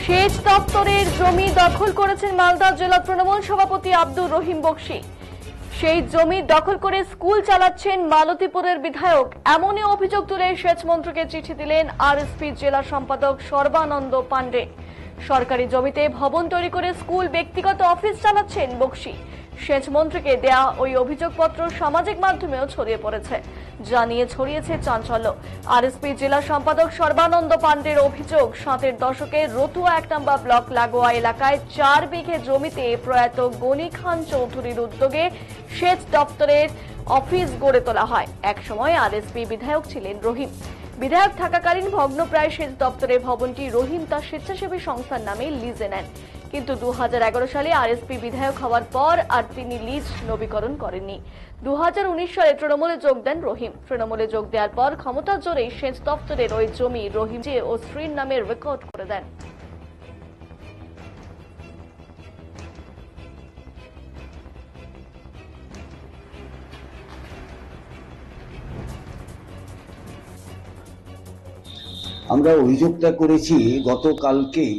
সেচ দপ্তরের জমি দখল করেছেন মালদা জেলা তৃণমূল সভাপতি আব্দুর রহিম বক্সী। সেই জমি দখল করে স্কুল চালাচ্ছেন মালতীপুরের বিধায়ক, এমনই অভিযোগ তুলে সেচ মন্ত্রীকে চিঠি দিলেন আরএসপি জেলা সম্পাদক সর্বানন্দ পাণ্ডে। সরকারি জমিতে ভবন তৈরি করে স্কুল, ব্যক্তিগত অফিস চালাচ্ছেন বক্সী। সেচ মন্ত্রীকে দেয়া ওই অভিযোগপত্র সামাজিক মাধ্যমেও ছড়িয়ে পড়েছে, যা নিয়ে ছড়িয়েছে চাঞ্চল্য। আরএসপি জেলা সম্পাদক সর্বানন্দ পাণ্ডের অভিযোগ, ৭-এর দশকে রতুয়া ১ নম্বর ব্লক লাগোয়া এলাকায় ৪ বিঘে জমিতে প্রয়াত গনি খান চৌধুরীর উদ্যোগে সেচ দপ্তরের অফিস গড়ে তোলা হয়। একসময় আরএসপি বিধায়ক ছিলেন রহিম। বিধায়ক থাকাকালীন ভগ্নপ্রায় সেচ দপ্তরের ভবনটি রহিম তার স্বেচ্ছাসেবী সংস্থার নামে লিজে নেন, কিন্তু ২০১১ সালে আরএসপি বিধায়ক হওয়ার পর আর তিনি লিজ নবীকরণ করেননি। ২০১৯ সালে তৃণমূলে যোগ দেন রহিম। তৃণমূলে যোগ দেওয়ার পর ক্ষমতার জোরেই সেচ দপ্তরের ওই জমি রহিম ও স্ত্রীর নামে রেকর্ড করে দেন। আমরা অভিযোগটা করেছি গতকালকেই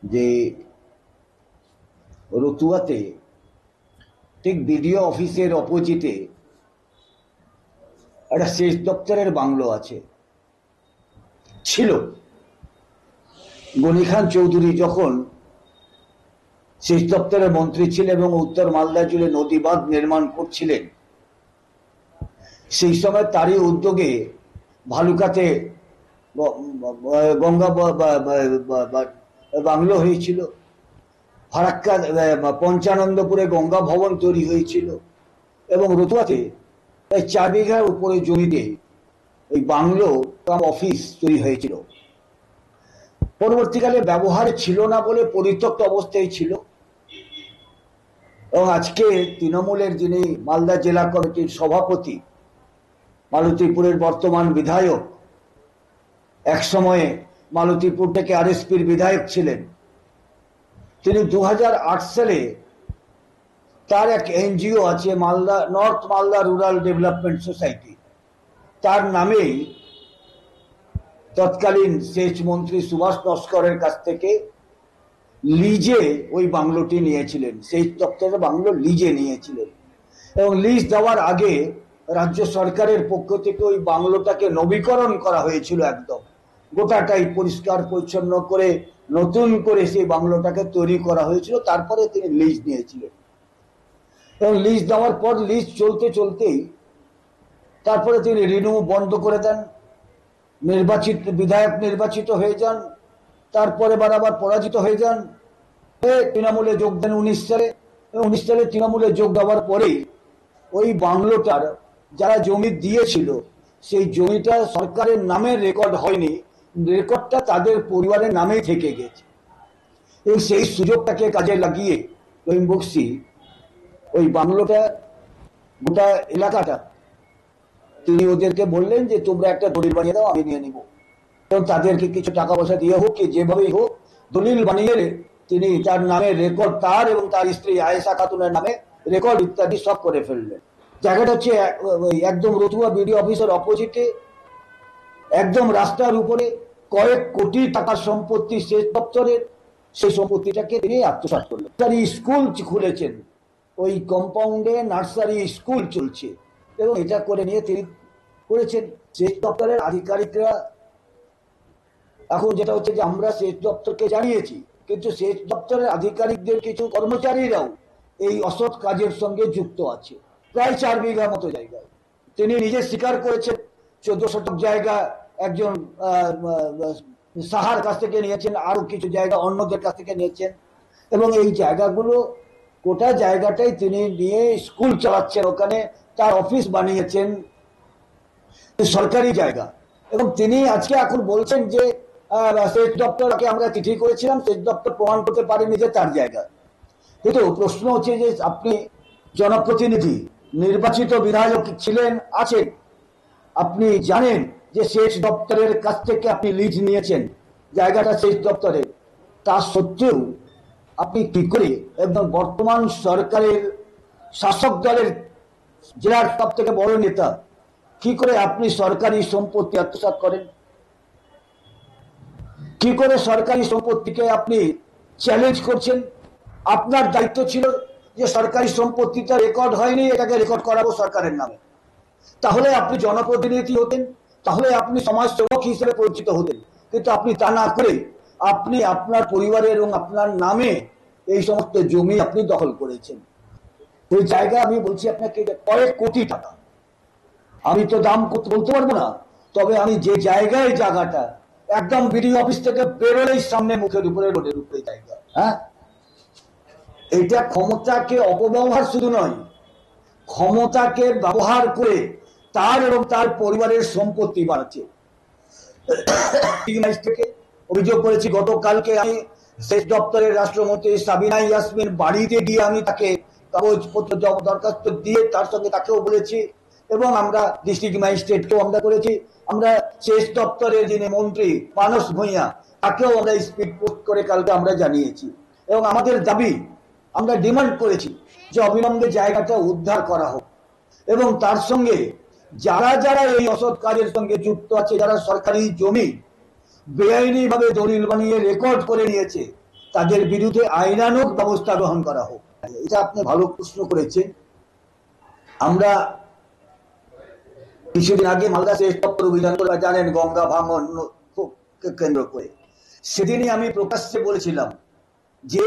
যে রতুয়াতে ঠিক বিডিও অফিসের অপোজিটে একটা সেচ দপ্তরের বাংলো ছিল। গনি খান চৌধুরী যখন সেচ দপ্তরের মন্ত্রী ছিলেন এবং উত্তর মালদা জুড়ে নদী বাঁধ নির্মাণ করছিলেন, সেই সময় তারই উদ্যোগে ভালুকাতে গঙ্গা বাংলো হয়েছিল, ফারাক্কা পঞ্চানন্দপুরে গঙ্গা ভবন তৈরি হয়েছিল এবং রতুয়াতে প্রায় ৪ বিঘার উপরে জমিতে ওই বাংলো অফিস তৈরি হয়েছিল। পরবর্তীকালে ব্যবহারে ছিল না বলে পরিত্যক্ত অবস্থায় ছিল এবং আজকে তৃণমূলের যিনি মালদা জেলা কমিটির সভাপতি, মালতীপুরের বর্তমান বিধায়ক, এক সময়ে মালতীপুর থেকে আরএসপির বিধায়ক ছিলেন, তিনি ২০০৮ সালে তার এক এনজিও আছে Malda north Malda rural development society, তার নামেই তৎকালীন সেচ মন্ত্রী সুভাষ নস্করের কাছ থেকে লিজে ওই বাংলোটি নিয়েছিলেন। সেচ দপ্তরের বাংলো লিজে নিয়েছিলেন এবং লিজ দেওয়ার আগে রাজ্য সরকারের পক্ষ থেকে ওই বাংলোটাকে নবীকরণ করা হয়েছিল, একদম গোটাটাই পরিষ্কার পরিচ্ছন্ন করে নতুন করে সেই বাংলোটাকে তৈরি করা হয়েছিল। তারপরে তিনি লিজ নিয়েছিলেন এবং লিজ দেওয়ার পর লিজ চলতেই তারপরে তিনি রিনিউ বন্ধ করে দেন, বিধায়ক নির্বাচিত হয়ে যান, তারপরে আবার পরাজিত হয়ে যান, তৃণমূলে যোগ দেন ১৯ সালে। ১৯ সালে তৃণমূলে যোগ দেওয়ার পরেই ওই বাংলোটার যারা জমি দিয়েছিল সেই জমিটা সরকারের নামে রেকর্ড হয়নি, রেকর্ডটা তাদের পরিবারের নামেই থেকে গেছে এবং সেই সুযোগটাকে কাজে লাগিয়ে রহিম বক্সী ওই বাংলোটা, গোটা এলাকাটা, তিনি ওদেরকে বললেন যে তোমরা একটা দলিল বানিয়ে দাও, আমি নিয়ে নিব এবং তাদেরকে কিছু টাকা পয়সা দিয়ে হোক কি যেভাবেই হোক দলিল বানিয়ে তিনি তার নামে রেকর্ড, তার এবং তার স্ত্রী আয়েশা খাতুনের নামে রেকর্ড ইত্যাদি সব করে ফেললেন। জায়গাটা হচ্ছে একদম রতুয়া বিডিও অফিসের অপোজিটে, একদম রাস্তার উপরে, কয়েক কোটি টাকার সম্পত্তি সেচ দপ্তরের। সেই সম্পত্তিটাকে তিনি আত্মসাৎ করলেন। স্কুল খুলেছেন, ওই কম্পাউন্ডে নার্সারি স্কুল চলছে এবং এটা করে নিয়ে তিনি করেছেন। সেচ দপ্তরের আধিকারিকরা এখন যেটা হচ্ছে যে আমরা সেচ দপ্তরকে জানিয়েছি, কিন্তু সেচ দপ্তরের আধিকারিকদের কিছু কর্মচারীরাও এই অসৎ কাজের সঙ্গে যুক্ত আছে। প্রায় ৪ বিঘা মতো জায়গায় তিনি নিজে স্বীকার করেছেন ১৪ শতক জায়গা একজন সাহার কাছ থেকে নিয়েছেন, আরো কিছু জায়গা অন্যদের কাছ থেকে নিয়েছেন এবং এই জায়গাগুলো, গোটা জায়গাটাই তিনি নিয়ে স্কুল চালাচ্ছেন, ওখানে তার অফিস বানিয়েছেন, সরকারি জায়গা। এবং তিনি আজকে এখন বলছেন যে সেচ দপ্তরকে আমরা চিঠি করেছিলাম, সেচ দপ্তর প্রমাণ করতে পারেনি যে তার জায়গা। কিন্তু প্রশ্ন হচ্ছে যে আপনি জনপ্রতিনিধি, নির্বাচিত বিধায়ক ছিলেন, আছেন, আপনি জানেন যে সেচ দপ্তরের কাছ থেকে আপনি লিজ নিয়েছেন, জায়গাটা সেচ দপ্তরের, তা সত্ত্বেও আপনি কি করে একদম বর্তমান সরকারের শাসক দলের জেলার সব থেকে বড় নেতা, কি করে আপনি সরকারি সম্পত্তি আত্মসাৎ করেন? কি করে সরকারি সম্পত্তিকে আপনি চ্যালেঞ্জ করছেন? আপনার দায়িত্ব ছিল যে সরকারি সম্পত্তিটা রেকর্ড হয়নি, এটাকে রেকর্ড করাবো সরকারের নামে। তাহলে আপনি জনপ্রতিনিধি হতেন, তাহলে আপনি সমাজসেবক হিসেবে পরিচিত হতেন। কিন্তু আপনি তা না করে আপনি আপনার পরিবারের এবং আপনার নামে এই সমস্ত জমি আপনি দখল করেছেন। ওই জায়গা আমি বলছি আপনাকে কয়েক কোটি টাকা, আমি তো দাম বলতে পারবো না, তবে আমি যে জায়গায় জায়গাটা একদম বিডিও অফিস থেকে বেরোলেই সামনে মুখের উপরে রোডের উপরে জায়গা। হ্যাঁ, এটা ক্ষমতাকে অপব্যবহার শুধু নয়, ক্ষমতাকে ব্যবহার করে তার এবং তার পরিবারের সম্পত্তি বাড়ছে। থেকে অভিযোগ করেছি, গতকালকে আমি সেচ দপ্তরের রাষ্ট্রমন্ত্রী সাবিনা ইয়াসমিন বাড়িতে গিয়ে আমি তাকে কাগজপত্র দরখাস্ত দিয়ে তার সঙ্গে তাকেও বলেছি, এবং আমরা ডিস্ট্রিক্ট ম্যাজিস্ট্রেটকেও আমরা করেছি। আমরা সেচ দপ্তরের যিনি মন্ত্রী মানস ভূঁইয়া তাকেও আমরা স্পিড পোস্ট করে কালকে আমরা জানিয়েছি, এবং আমাদের দাবি, আমরা ডিমান্ড করেছি যে অবিলম্বে জায়গাটা উদ্ধার করা হোক, এবং তার সঙ্গে যারা যারা এই অসৎ কাজের সঙ্গে যুক্ত আছে, যারা সরকারি জমি বেআইনি ভাবে দলিল বানিয়ে রেকর্ড করে নিয়েছে, তাদের বিরুদ্ধে আইনানুগ ব্যবস্থা গ্রহণ করা হোক। এটা আপনি ভালো প্রশ্ন করেছেন। আমরা কিছুদিন আগে মালদা সেচ দপ্তর অভিযান করে, জানেন, গঙ্গা ভাঙন কেন্দ্র করে, সেদিনই আমি প্রকাশ্যে বলেছিলাম যে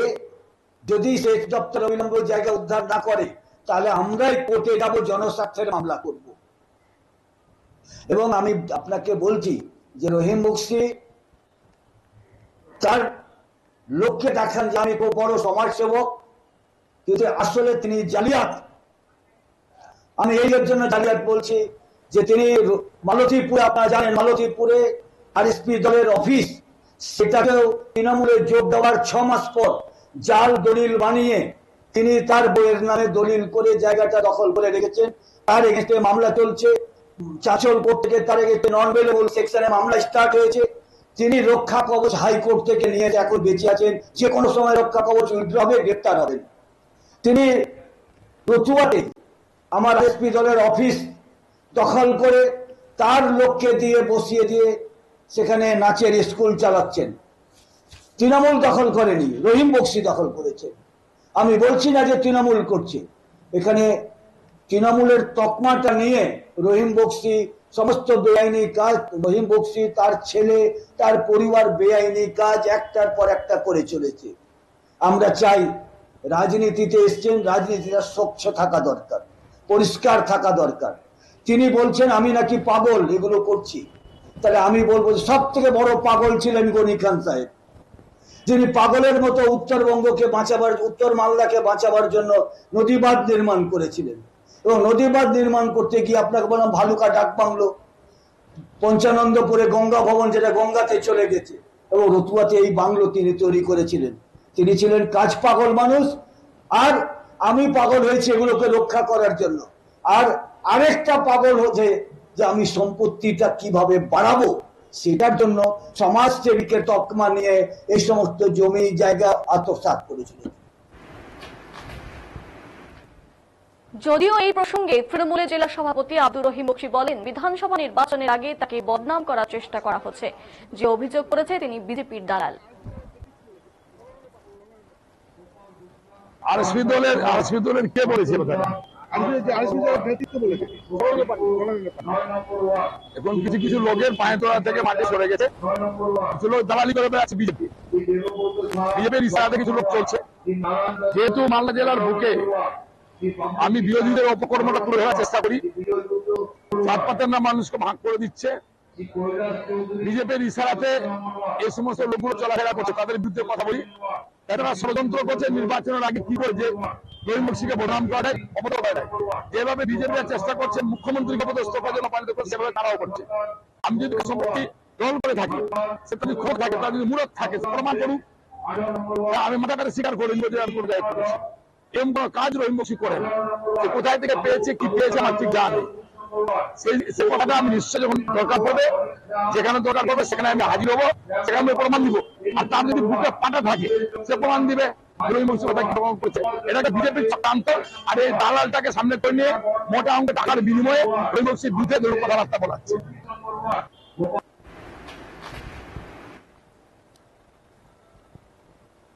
যদি সেচ দপ্তর অবিলম্বে জায়গা উদ্ধার না করে তাহলে আমরাই কোর্টে যাব, জনস্বার্থের মামলা করব। এবং আমি আপনাকে বলছি যে রহিম বক্সি তার লোককে দেখান যে আমি খুব বড় সমাজসেবক, কিন্তু আসলে তিনি জালিয়াত। আমি এই জন্য জালিয়াত বলছি যে তিনি মালতীপুরে, আপনারা জানেন, মালতীপুরে আরএসপি দলের অফিস, সেটাকেও তৃণমূলে যোগ দেওয়ার 6 মাস পর জাল দলিল বানিয়ে তিনি তার বইয়ের নামে দলিল করে জায়গাটা দখল করে রেখেছেন। তার এগেন্স্টে মামলা চলছে, চাঁচল কোর্ট থেকে তার এগেন্স্টে নন বেলেবল সেকশনে মামলা স্টার্ট হয়েছে। তিনি রক্ষা কবচ হাইকোর্ট থেকে নিয়ে এখন বেঁচে আছেন, যে কোনো সময় রক্ষা কবচ উইথড্র হবে, গ্রেপ্তার হবেন। তিনি রতুয়াতে আমার আরএসপি দলের অফিস দখল করে তার লোককে দিয়ে বসিয়ে দিয়ে সেখানে নাচের স্কুল চালাচ্ছেন। তৃণমূল দখল করেনি, রহিম বক্সি দখল করেছে। আমি বলছি না যে তৃণমূল করছে, এখানে তৃণমূলের তকমাটা নিয়ে রহিম বক্সি সমস্ত বেআইনি কাজ, রহিম বক্সি তার ছেলে তার পরিবার বেআইনি কাজ একটার পর একটা করে চলেছে। আমরা চাই, রাজনীতিতে এসছেন, রাজনীতিটা স্বচ্ছ থাকা দরকার, পরিষ্কার থাকা দরকার। তিনি বলছেন আমি নাকি পাগল এগুলো করছি, তাহলে আমি বলবো সব থেকে বড় পাগল ছিলেন গনি খান সাহেব, যিনি পাগলের মতো উত্তরবঙ্গকে বাঁচাবার, উত্তর মালদাকে বাঁচাবার জন্য নদীবাঁধ নির্মাণ করেছিলেন। এবং নদীবাঁধ নির্মাণ করতে গিয়ে আপনাকে বললাম ভালুকা ডাক বাংলো, পঞ্চানন্দপুরে গঙ্গা ভবন যেটা গঙ্গাতে চলে গেছে, এবং রতুয়াতে এই বাংলো তিনি তৈরি করেছিলেন। তিনি ছিলেন কাজ পাগল মানুষ, আর আমি পাগল হয়েছি এগুলোকে রক্ষা করার জন্য। আর আরেকটা পাগল হচ্ছে যে আমি সম্পত্তিটা কিভাবে বাড়াবো, সেটার জন্য সমাজসেবীকে তকমা নিয়ে এই সমস্ত জমি জায়গা আত্মসাৎ করেছিলেন। যদিও এই প্রসঙ্গে তৃণমূলের জেলা সভাপতি আব্দুর রহিম বক্সি বলেন, বিধানসভা নির্বাচনের আগে তাকে বদনাম করার চেষ্টা করা হচ্ছে। যে অভিযোগ করেছে তিনি বিজেপির দালাল। আরএসপি দলের কে বলেছিল? এখন কিছু কিছু লোকের পায়ে তোলা থেকে মাঠে সরে গেছে, কিছু লোক দালালি করে বেড়াচ্ছে বিজেপির ইশারাতে কিছু লোক চলছে। যেহেতু মালদা জেলার বুকে আমি বিরোধীদের অপকর্মটা তুলে ধরার চেষ্টা করি, জাতপাতের নাম মানুষকে ভাগ করে দিচ্ছে, বিজেপির ইশারাতে এই সমস্ত লোকগুলো চলাফেরা করছে, তাদের বিরুদ্ধে কথা বলি। এরা ষড়যন্ত্র করছে নির্বাচনের আগে কি করে যে রহিম বক্সিকে বদনাম করা যায়, অপরাধ করা যায়। যেভাবে বিজেপিরা চেষ্টা করছে মুখ্যমন্ত্রীকে পদস্থ করার জন্য পালিত করছে, সেভাবে তারাও করছে। আমি যদি সম্পত্তি গ্রহণ করে থাকি, সে যদি ক্ষোভ থাকে, তার যদি মূলত থাকে, প্রমাণ করুক, আমি মাথা কাটে স্বীকার করি যে আমি কোনো দায়িত্ব করেছি। এরকম কোনো কাজ রহিম বক্সি করে না। কোথায় থেকে পেয়েছে, কি পেয়েছে, আমার ঠিক জানা নেই। সেই কথাটা আমি নিশ্চয় যখন দরকার পড়বে, যেখানে দরকার পড়বে সেখানে আমি হাজির হবো, সেখানে আমি প্রমাণ দিব। আর তার যদি বুকে পাটা থাকে, সে প্রমাণ দিবে রহিম বক্সি কথা কি প্রমাণ করছে। এটাকে বিজেপির চক্রান্ত। আর এই দালালটাকে সামনে করে নিয়ে মোটা অঙ্কের টাকার বিনিময়ে রহিম বক্সির বিরুদ্ধে কথাবার্তা বলাচ্ছে।